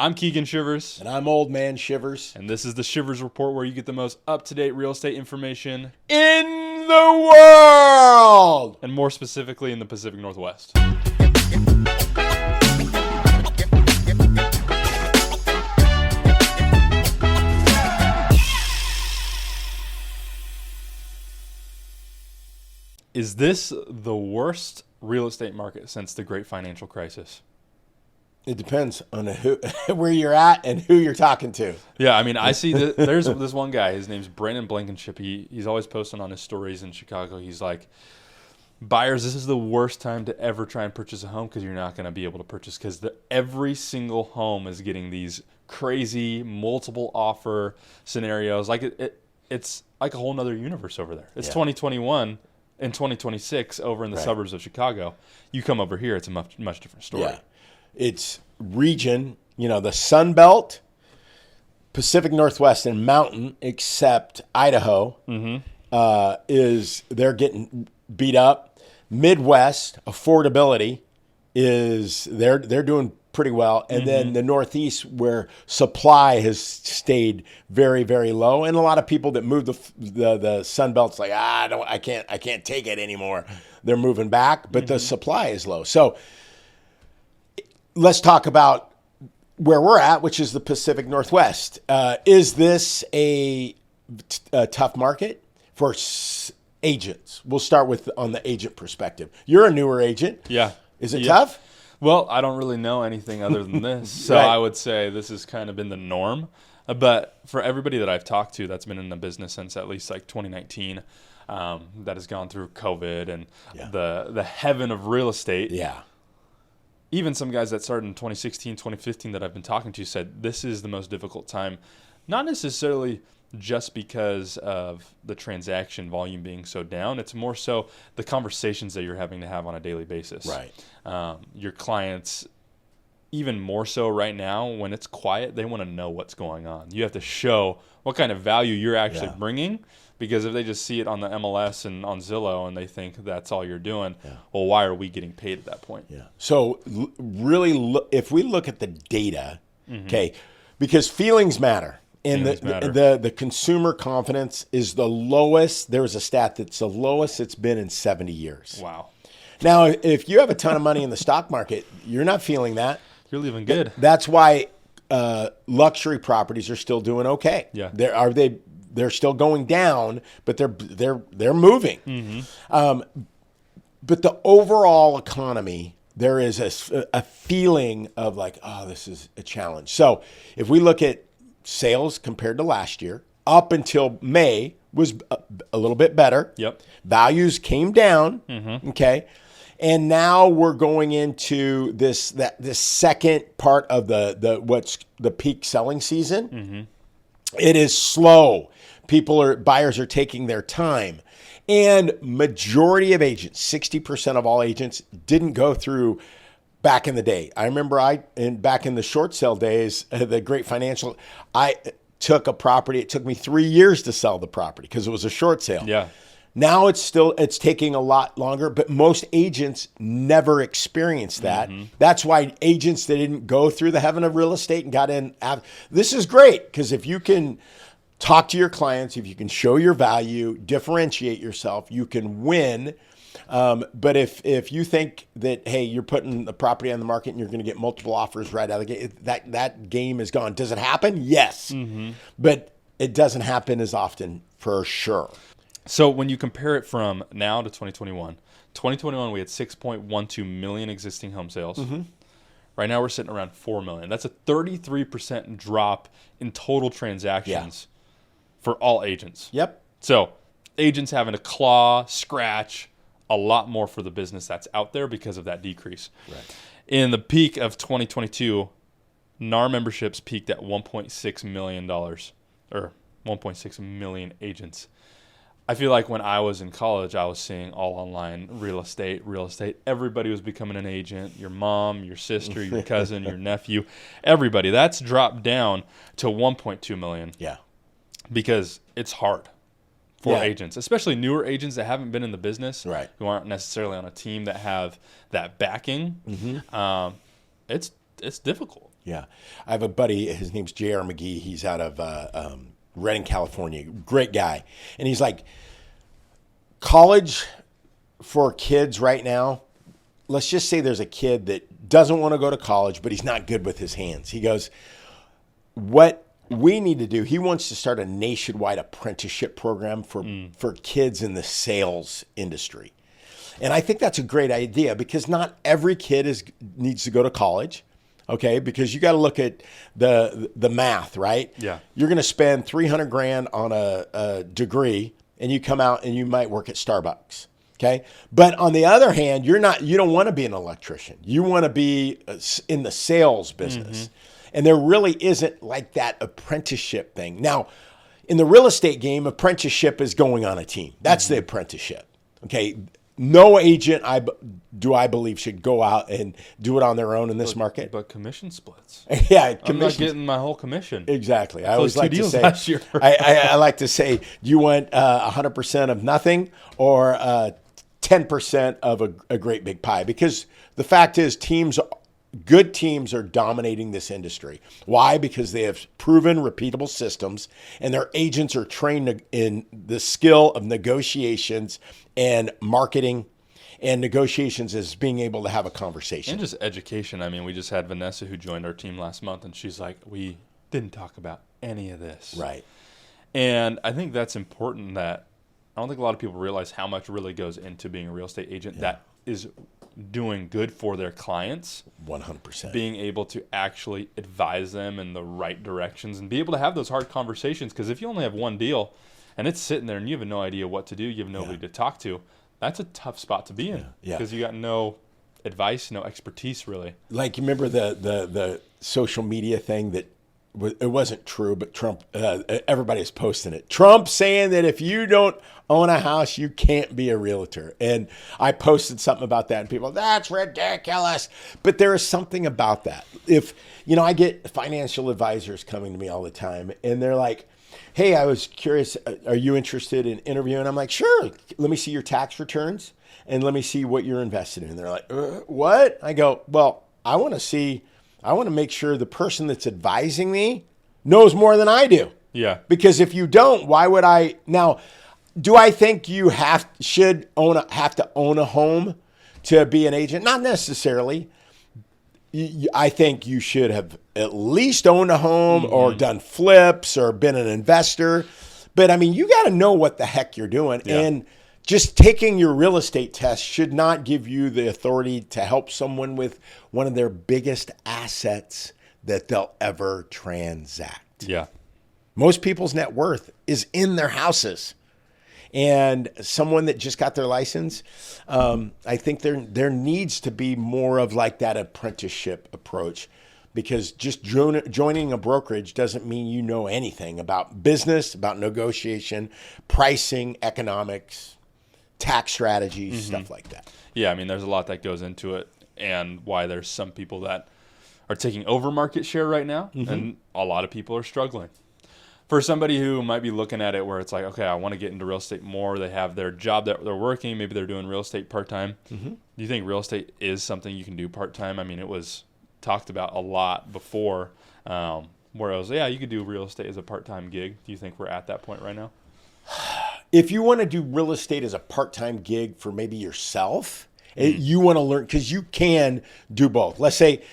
I'm Keegan Shivers. And I'm Old Man Shivers. And this is the Shivers Report, where you get the most up-to-date real estate information in the world! And more specifically in the Pacific Northwest. Is this the worst real estate market since the Great Financial Crisis? It depends on where you're at and who you're talking to. Yeah, I mean, I see there's this one guy. His name's Brandon Blankenship. He's always posting on his stories in Chicago. He's like, buyers, this is the worst time to ever try and purchase a home because you're not going to be able to purchase because every single home is getting these crazy multiple offer scenarios. Like it's like a whole nother universe over there. It's 2021. In 2026, over in the suburbs of Chicago, you come over here, it's a much different story. Yeah. It's region, the Sun Belt, Pacific Northwest, and Mountain, except Idaho, they're getting beat up. Midwest, affordability they're doing pretty well, and then the Northeast, where supply has stayed very, very low, and a lot of people that move the Sun Belt's like, I can't take it anymore. They're moving back, but the supply is low. So let's talk about where we're at, which is the Pacific Northwest. Is this a tough market for agents? We'll start with on the agent perspective. You're a newer agent. Yeah. Is it tough? Well, I don't really know anything other than this, so I would say this has kind of been the norm. But for everybody that I've talked to that's been in the business since at least like 2019, that has gone through COVID and the heaven of real estate. Yeah. Even some guys that started in 2016, 2015 that I've been talking to said this is the most difficult time, not necessarily just because of the transaction volume being so down. It's more so the conversations that you're having to have on a daily basis. Right. Your clients, even more so right now, when it's quiet, they want to know what's going on. You have to show what kind of value you're actually bringing, because if they just see it on the MLS and on Zillow and they think that's all you're doing, well, why are we getting paid at that point? Yeah. So really, if we look at the data, okay, because feelings matter. And the consumer confidence is the lowest. There was a stat that's the lowest it's been in 70 years. Wow. Now, if you have a ton of money in the stock market, you're not feeling that. You're living good. That's why luxury properties are still doing okay. Yeah. They're still going down, but they're moving. But the overall economy, there is a feeling of like, oh, this is a challenge. So if we look at sales compared to last year, up until May was a little bit better. Yep. Values came down. Okay. And now we're going into this second part of what's the peak selling season. It is slow. Buyers are taking their time. And majority of agents, 60% of all agents, didn't go through back in the day. I remember back in the short sale days, the Great Financial, I took a property. It took me 3 years to sell the property because it was a short sale. Yeah. Now it's taking a lot longer, but most agents never experienced that. That's why agents that didn't go through the heaven of real estate and got in. This is great because if you can talk to your clients, if you can show your value, differentiate yourself, you can win. But if you think that, hey, you're putting the property on the market and you're going to get multiple offers right out of the gate, that game is gone. Does it happen? Yes. But it doesn't happen as often for sure. So when you compare it from now to 2021 we had 6.12 million existing home sales. Right now we're sitting around 4 million. That's a 33% drop in total transactions for all agents. Yep. So agents having to claw, scratch a lot more for the business that's out there because of that decrease. Right. In the peak of 2022, NAR memberships peaked at $1.6 million, or 1.6 million agents. I feel like when I was in college, I was seeing all online real estate. Everybody was becoming an agent. Your mom, your sister, your cousin, your nephew, everybody. That's dropped down to 1.2 million. Yeah. Because it's hard for agents, especially newer agents that haven't been in the business, who aren't necessarily on a team that have that backing. It's difficult. Yeah. I have a buddy, his name's J.R. McGee. He's out of Redding, California. Great guy. And he's like, college for kids right now, let's just say there's a kid that doesn't want to go to college, but he's not good with his hands. He goes, what we need to do, he wants to start a nationwide apprenticeship program for kids in the sales industry. And I think that's a great idea because not every kid needs to go to college. Okay, because you got to look at the math, right? Yeah. You're going to spend $300,000 on a degree, and you come out and you might work at Starbucks. Okay, but on the other hand, you don't want to be an electrician. You want to be in the sales business, and there really isn't like that apprenticeship thing. Now, in the real estate game, apprenticeship is going on a team. That's the apprenticeship. Okay. No agent, I believe, should go out and do it on their own in this market. But commission splits. Yeah, I'm not getting my whole commission. Exactly. I always like to say, last year. I like to say, do you want 100% of nothing or 10% of a great big pie? Because the fact is, good teams are dominating this industry. Why? Because they have proven repeatable systems and their agents are trained in the skill of negotiations and marketing and negotiations as being able to have a conversation. And just education. I mean, we just had Vanessa who joined our team last month and she's like, we didn't talk about any of this. Right. And I think that's important that I don't think a lot of people realize how much really goes into being a real estate agent that is doing good for their clients. 100%. Being able to actually advise them in the right directions and be able to have those hard conversations. Because if you only have one deal and it's sitting there and you have no idea what to do, you have nobody to talk to, that's a tough spot to be in. Yeah. Because you got no advice, no expertise really. Like, you remember the social media thing that it wasn't true, but Trump, everybody is posting it. Trump saying that if you don't own a house, you can't be a realtor. And I posted something about that and people, that's ridiculous. But there is something about that. If, I get financial advisors coming to me all the time and they're like, hey, I was curious, are you interested in interviewing? I'm like, sure. Let me see your tax returns and let me see what you're invested in. And they're like, what? I go, well, I want to make sure the person that's advising me knows more than I do. Yeah. Because if you don't, why would I? Now, do I think you have to own a home to be an agent? Not necessarily. I think you should have at least owned a home or done flips or been an investor. But I mean, you got to know what the heck you're doing. Yeah. And just taking your real estate test should not give you the authority to help someone with one of their biggest assets that they'll ever transact. Yeah. Most people's net worth is in their houses. And someone that just got their license, I think there needs to be more of like that apprenticeship approach, because just joining a brokerage doesn't mean you know anything about business, about negotiation, pricing, economics, tax strategies, stuff like that. Yeah, I mean, there's a lot that goes into it, and why there's some people that are taking over market share right now, and a lot of people are struggling. For somebody who might be looking at it where it's like, okay, I want to get into real estate more. They have their job that they're working. Maybe they're doing real estate part-time. Do you think real estate is something you can do part-time? I mean, it was talked about a lot before where I was, you could do real estate as a part-time gig. Do you think we're at that point right now? If you want to do real estate as a part-time gig for maybe yourself, you want to learn, because you can do both. Let's say,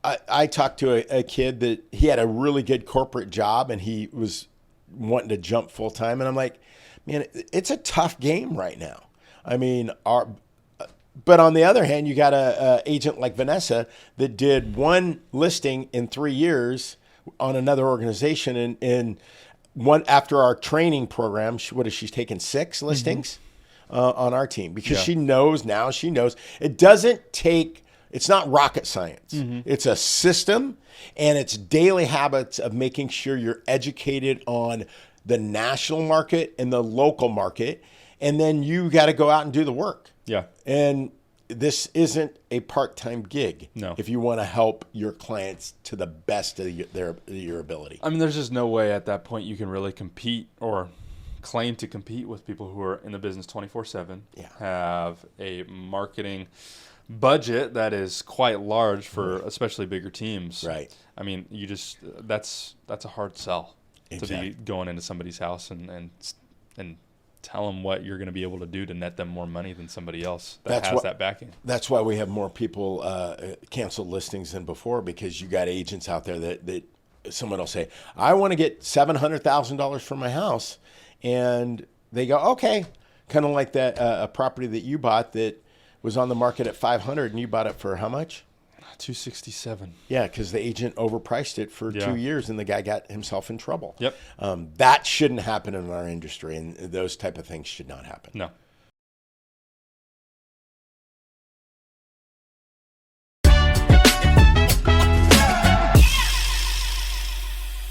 I talked to a kid that he had a really good corporate job and he was wanting to jump full time. And I'm like, man, it's a tough game right now. I mean, but on the other hand, you got a agent like Vanessa that did one listing in 3 years on another organization. And one after our training program, she's taken 6 listings on our team, because she knows it doesn't take. It's not rocket science. It's a system, and it's daily habits of making sure you're educated on the national market and the local market. And then you got to go out and do the work. Yeah. And this isn't a part-time gig. No. If you want to help your clients to the best of your ability. I mean, there's just no way at that point you can really compete or claim to compete with people who are in the business 24/7, have a marketing budget that is quite large for especially bigger teams. Right. I mean, that's a hard sell to be going into somebody's house and tell them what you're going to be able to do to net them more money than somebody else that backing. That's why we have more people cancel listings than before, because you got agents out there that someone will say, I want to get $700,000 for my house. And they go, okay. Kind of like that a property that you bought that was on the market at $500 and you bought it for how much? $267. Yeah, because the agent overpriced it for 2 years and the guy got himself in trouble. Yep. That shouldn't happen in our industry, and those type of things should not happen. No.